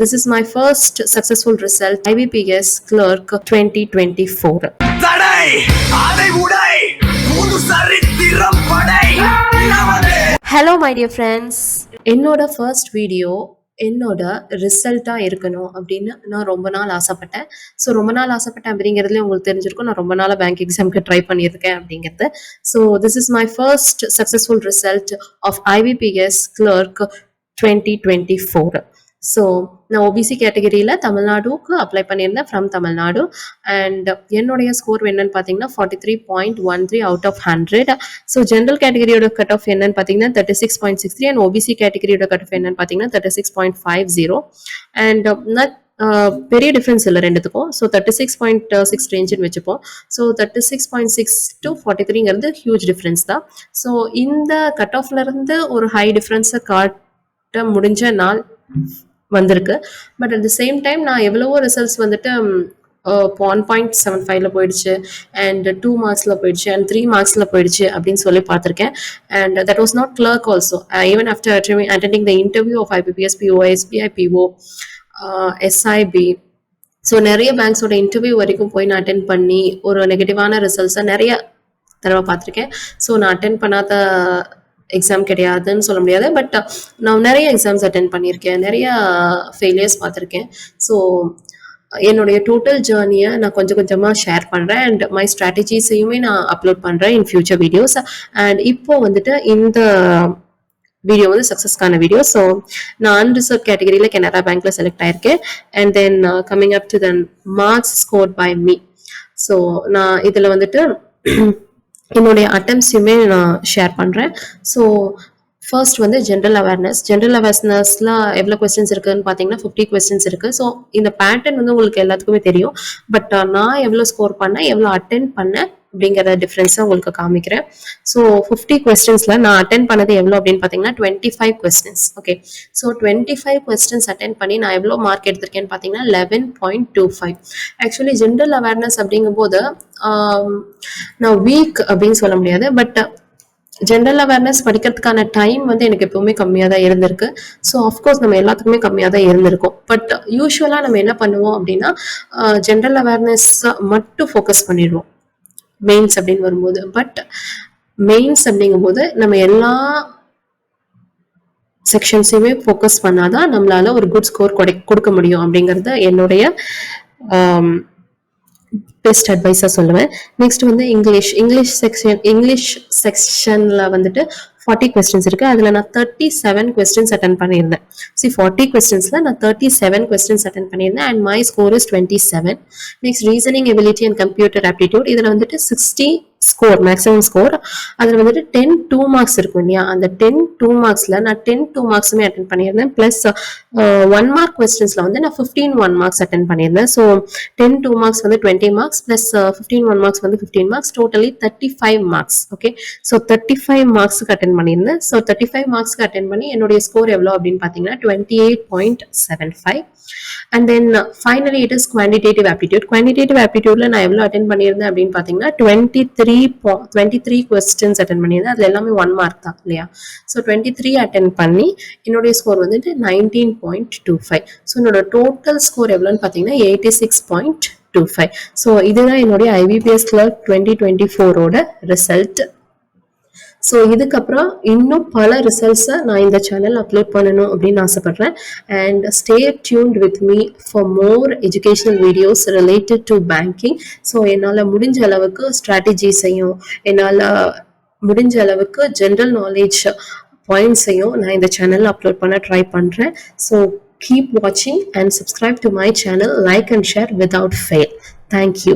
This is my first successful result, IBPS Clerk 2024. Hello my dear friends. என்னோட first video என்னோட ரிசல்ட்டாக இருக்கணும் அப்படின்னு நான் ரொம்ப நாள் ஆசைப்பட்டேன். ஸோ ரொம்ப நாள் ஆசைப்பட்டேன் அப்படிங்கிறதுலேயே உங்களுக்கு தெரிஞ்சிருக்கும் நான் ரொம்ப நாளாக பேங்க் எக்ஸாமுக்கு ட்ரை பண்ணியிருக்கேன் அப்படிங்கிறது. So this is my first successful result of IBPS Clerk 2024. So நான் ஓபிசி கேட்டகரியில் தமிழ்நாடுக்கு அப்ளை பண்ணியிருந்தேன் ஃப்ரம் தமிழ்நாடு. அண்ட் என்னுடைய ஸ்கோர் என்னன்னு பார்த்தீங்கன்னா 43.13 அவுட் ஆஃப் 100. ஸோ ஜென்ரல் கேட்டகரியோட கட் ஆஃப் என்னன்னு பார்த்தீங்கன்னா 36.63 அண்ட் ஓபிசி கேட்டகரியோட கட் ஆஃப் என்னன்னு பார்த்தீங்கன்னா 36.50. அண்ட் பெரிய டிஃப்ரென்ஸ் இல்லை ரெண்டுத்துக்கும். ஸோ 36.6 ரேஞ்சுன்னு வச்சுப்போம். ஸோ 36.6 to 43ங்கிறது ஹியூஜ் டிஃப்ரென்ஸ் தான். ஸோ இந்த கட் ஆஃப்லேருந்து ஒரு ஹை டிஃப்ரென்ஸை காட்ட முடிஞ்ச நாள் வந்திருக்கு. But at the same time நான் எவ்வளவோ ரிசல்ட்ஸ் வந்துட்டு 1.75ல போயிடுச்சு, அண்ட் 2 மார்க்ஸில் போயிடுச்சு, அண்ட் 3 மார்க்ஸில் போயிடுச்சு அப்படின்னு சொல்லி பார்த்துருக்கேன். And that was not clerk also. Even after attending the interview of IBPS, PO, SBI, PO, SIB, so நிறைய பேங்க்ஸோட இன்டர்வியூ வரைக்கும் போய் நான் அட்டென்ட் பண்ணி ஒரு நெகட்டிவான ரிசல்ட்ஸை நிறைய தடவை பார்த்துருக்கேன். ஸோ நான் அட்டென்ட் பண்ணாத எக்ஸாம் கிடையாதுன்னு சொல்ல முடியாது. பட் நான் நிறைய எக்ஸாம்ஸ் அட்டென்ட் பண்ணியிருக்கேன், நிறைய ஃபெயிலியர்ஸ் பார்த்துருக்கேன். ஸோ என்னுடைய டோட்டல் ஜேர்னியை நான் கொஞ்சம் கொஞ்சமாக ஷேர் பண்ணுறேன். அண்ட் மை ஸ்ட்ராட்டஜிஸையுமே நான் அப்லோட் பண்ணுறேன் இன் ஃபியூச்சர் வீடியோஸ். அண்ட் இப்போ வந்துட்டு இந்த வீடியோ வந்து சக்ஸஸ்க்கான வீடியோ. ஸோ நான் அன்ரிசர்வ் கேட்டகரியில் கனரா பேங்க்ல செலக்ட் ஆயிருக்கேன். And then coming up to then marks score by me. So நான் இதில் வந்துட்டு என்னுடைய அட்டெம்ப்ட்ஸையுமே நான் ஷேர் பண்ணுறேன். ஸோ ஃபர்ஸ்ட் வந்து ஜென்ரல் அவேர்னஸில் எவ்வளோ கொஸ்டின்ஸ் இருக்குதுன்னு பார்த்தீங்கன்னா 50 கொஸ்டின்ஸ் இருக்குது. ஸோ இந்த பேட்டர்ன் வந்து உங்களுக்கு எல்லாத்துக்குமே தெரியும். பட் நான் எவ்வளோ ஸ்கோர் பண்ணேன், எவ்வளோ அட்டென்ட் பண்ணேன் அப்படிங்கிற டிஃப்ரென்ஸை உங்களுக்கு காமிக்கிறேன். ஸோ 50 கொஸ்டின்ஸில் நான் அட்டென்ட் பண்ணது எவ்வளோ அப்படின்னு பார்த்தீங்கன்னா 25 questions. Okay, so 25 questions attend பண்ணி நான் எவ்வளோ மார்க் எடுத்திருக்கேன்னு பார்த்தீங்கன்னா 11.25. ஆக்சுவலி ஜென்ரல் அவேர்னஸ் அப்படிங்கும்போது நான் வீக் அப்படின்னு சொல்ல முடியாது. பட் ஜென்ரல் அவேர்னஸ் படிக்கிறதுக்கான டைம் வந்து எனக்கு எப்பவுமே கம்மியாக தான் இருந்திருக்கு. ஸோ ஆஃப்கோர்ஸ் நம்ம எல்லாத்துக்குமே கம்மியாக தான் இருந்திருக்கும். பட் யூஸ்வலாக நம்ம என்ன பண்ணுவோம் அப்படின்னா ஜென்ரல் அவேர்னஸ் மட்டும் ஃபோக்கஸ் பண்ணிடுவோம் மெயின்ஸ் அப்படின்னு வரும்போது. பட் மெயின்ஸ் அப்படிங்கும்போது நம்ம எல்லா செக்ஷன்ஸையுமே ஃபோக்கஸ் பண்ணாதான் நம்மளால ஒரு குட் ஸ்கோர் கொடுக்க முடியும் அப்படிங்கிறது என்னுடைய பெஸ்ட் அட்வைஸாக சொல்லுவேன். நெக்ஸ்ட் வந்து இங்கிலீஷ் செக்ஷனில் வந்துட்டு 40 கொஸ்டின்ஸ் இருக்குது. அதில் நான் 37 கொஸ்டின்ஸ் அட்டன் பண்ணியிருந்தேன். 40 கொஸ்டின்ஸில் நான் 37 கொஸ்டின்ஸ் அட்டன் பண்ணியிருந்தேன். And my score is 27. Next reasoning ability and computer aptitude, இதில் வந்துட்டு 60 ஸ்கோர் மேக்ஸிமம் ஸ்கோர். அதில் வந்துட்டு 10 2 மார்க்ஸ் இருக்கும் இல்லையா, அந்த 10 2 மார்க்ஸில் நான் 10 2 மார்க்ஸுமே அட்டன் பண்ணியிருந்தேன். ப்ளஸ் 1 மார்க் கொஸ்டின்ஸில் வந்து நான் 15 1 மார்க்ஸ் அட்டன் பண்ணியிருந்தேன். ஸோ 10 2 மார்க்ஸ் வந்து 20 மார்க்ஸ் ப்ளஸ் 15 1 மார்க்ஸ் வந்து 15 marks, totally 35 marks. Okay, so 35 மார்க்ஸுக்கு அட்டன் பண்ணியிருந்தேன். ஸோ 35 மார்க்ஸ்க்கு அட்டென்ட் பண்ணி என்னுடைய ஸ்கோர் எவ்வளோ அப்படின்னு பார்த்தீங்கன்னா 28.75. And then finally it is quantitative ஆப்டிடியூட்ல நான் எவ்வளோ அட்டென்ட் பண்ணியிருந்தேன் அப்படின்னு பார்த்தீங்கன்னா 23 கொஸ்டின்ஸ் அட்டென்ட் பண்ணியிருந்தேன். அதில் எல்லாமே 1 மார்க் தான் இல்லையா. ஸோ 23 அட்டென்ட் பண்ணி என்னுடைய ஸ்கோர் வந்துட்டு 19.25. ஸோ என்னோட டோட்டல் ஸ்கோர் எவ்வளோன்னு பார்த்தீங்கன்னா 86.25. ஸோ இதுதான் என்னுடைய IBPS Clerk 2024ஓட ரிசல்ட். ஸோ இதுக்கப்புறம் இன்னும் பல ரிசல்ட்ஸை நான் இந்த சேனல் அப்லோட் பண்ணணும் அப்படின்னு ஆசைப்படுறேன். And stay tuned with me for more educational videos related to banking. So என்னால் முடிஞ்ச அளவுக்கு ஸ்ட்ராட்டஜிஸையும் என்னால் முடிஞ்ச அளவுக்கு ஜென்ரல் நாலேஜ் பாயிண்ட்ஸையும் நான் இந்த சேனலில் அப்லோட் பண்ண ட்ரை பண்ணுறேன். So keep watching and subscribe to my channel, like and share without fail. Thank you.